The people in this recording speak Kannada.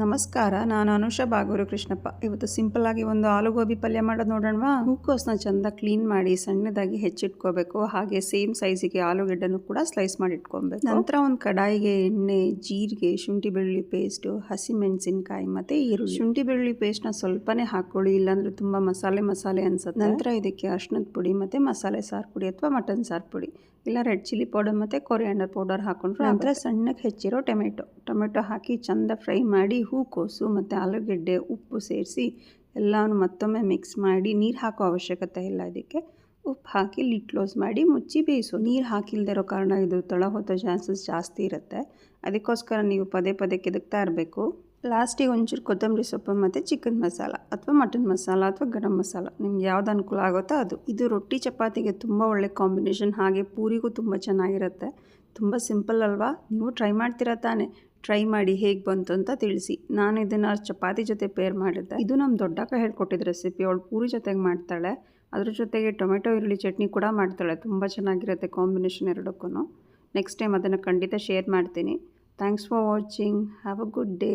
ನಮಸ್ಕಾರ, ನಾನು ಅನುಷಾ ಬಾಗೂರು ಕೃಷ್ಣಪ್ಪ. ಇವತ್ತು ಸಿಂಪಲ್ ಆಗಿ ಒಂದು ಆಲೂಗೋಬಿ ಪಲ್ಯ ಮಾಡೋದು ನೋಡೋಣವಾ. ಹೂಕೋಸನ್ನ ಚಂದ ಕ್ಲೀನ್ ಮಾಡಿ ಸಣ್ಣದಾಗಿ ಹೆಚ್ಚಿಟ್ಕೋಬೇಕು. ಹಾಗೆ ಸೇಮ್ ಸೈಜಿಗೆ ಆಲೂಗೆಡ್ಡೆನೂ ಕೂಡ ಸ್ಲೈಸ್ ಮಾಡಿ ಇಟ್ಕೊಬೇಕು. ನಂತರ ಒಂದು ಕಡಾಯಿಗೆ ಎಣ್ಣೆ, ಜೀರಿಗೆ, ಶುಂಠಿ ಬೆಳ್ಳುಳ್ಳಿ ಪೇಸ್ಟು, ಹಸಿಮೆಣಸಿನಕಾಯಿ ಮತ್ತು ಈರುಳ್ಳಿ. ಶುಂಠಿ ಬೆಳ್ಳುಳ್ಳಿ ಪೇಸ್ಟ್ನ ಸ್ವಲ್ಪನೇ ಹಾಕೊಳ್ಳಿ, ಇಲ್ಲಾಂದ್ರೆ ತುಂಬ ಮಸಾಲೆ ಅನ್ಸುತ್ತೆ. ನಂತರ ಇದಕ್ಕೆ ಅರ್ಶಿನದ ಪುಡಿ ಮತ್ತು ಮಸಾಲೆ ಸಾರು ಪುಡಿ ಅಥವಾ ಮಟನ್ ಸಾರು ಪುಡಿ, ಇಲ್ಲ ರೆಡ್ ಚಿಲ್ಲಿ ಪೌಡರ್ ಮತ್ತು ಕೊರಿಯಾಂಡರ್ ಪೌಡರ್ ಹಾಕೊಂಡ್ರೆ. ನಂತರ ಸಣ್ಣಕ್ಕೆ ಹೆಚ್ಚಿರೋ ಟೊಮೆಟೊ ಹಾಕಿ ಚಂದ ಫ್ರೈ ಮಾಡಿ ಹೂಕೋಸು ಮತ್ತು ಆಲೂಗೆಡ್ಡೆ ಉಪ್ಪು ಸೇರಿಸಿ ಎಲ್ಲನೂ ಮತ್ತೊಮ್ಮೆ ಮಿಕ್ಸ್ ಮಾಡಿ ನೀರು ಹಾಕೋ ಅವಶ್ಯಕತೆ ಇಲ್ಲ. ಇದಕ್ಕೆ ಉಪ್ಪು ಹಾಕಿ ಲಿಡ್ ಕ್ಲೋಸ್ ಮಾಡಿ ಮುಚ್ಚಿ ಬೇಯಿಸು. ನೀರು ಹಾಕಿಲ್ದಿರೋ ಕಾರಣ ಇದು ತಳ ಹೊತ್ತೋ ಚಾನ್ಸಸ್ ಜಾಸ್ತಿ ಇರುತ್ತೆ. ಅದಕ್ಕೋಸ್ಕರ ನೀವು ಪದೇ ಪದೇ ಕೆದಕ್ತಾ ಇರಬೇಕು. ಲಾಸ್ಟಿಗೆ ಒಂಚೂರು ಕೊತ್ತಂಬರಿ ಸೊಪ್ಪು ಮತ್ತು ಚಿಕನ್ ಮಸಾಲ ಅಥವಾ ಮಟನ್ ಮಸಾಲ ಅಥವಾ ಗರಂ ಮಸಾಲ, ನಿಮ್ಗೆ ಯಾವ್ದು ಅನುಕೂಲ ಆಗುತ್ತೋ ಅದು. ಇದು ರೊಟ್ಟಿ ಚಪಾತಿಗೆ ತುಂಬ ಒಳ್ಳೆ ಕಾಂಬಿನೇಷನ್, ಹಾಗೆ ಪೂರಿಗೂ ತುಂಬ ಚೆನ್ನಾಗಿರುತ್ತೆ. ತುಂಬ ಸಿಂಪಲ್ ಅಲ್ವಾ? ನೀವು ಟ್ರೈ ಮಾಡ್ತೀರಾ ತಾನೇ? ಟ್ರೈ ಮಾಡಿ ಹೇಗೆ ಬಂತು ಅಂತ ತಿಳಿಸಿ. ನಾನು ಇದನ್ನು ಚಪಾತಿ ಜೊತೆ ಪೇರ್ ಮಾಡಿದ್ದೆ. ಇದು ನಮ್ಮ ದೊಡ್ಡಕ್ಕ ಹೇಳ್ಕೊಟ್ಟಿದ್ದ ರೆಸಿಪಿ. ಅವಳು ಪೂರಿ ಜೊತೆಗೆ ಮಾಡ್ತಾಳೆ. ಅದ್ರ ಜೊತೆಗೆ ಟೊಮೆಟೊ ಈರುಳ್ಳಿ ಚಟ್ನಿ ಕೂಡ ಮಾಡ್ತಾಳೆ. ತುಂಬ ಚೆನ್ನಾಗಿರುತ್ತೆ ಕಾಂಬಿನೇಷನ್ ಎರಡಕ್ಕೂ. ನೆಕ್ಸ್ಟ್ ಟೈಮ್ ಅದನ್ನು ಖಂಡಿತ ಶೇರ್ ಮಾಡ್ತೀನಿ. Thanks for watching. Have a good day.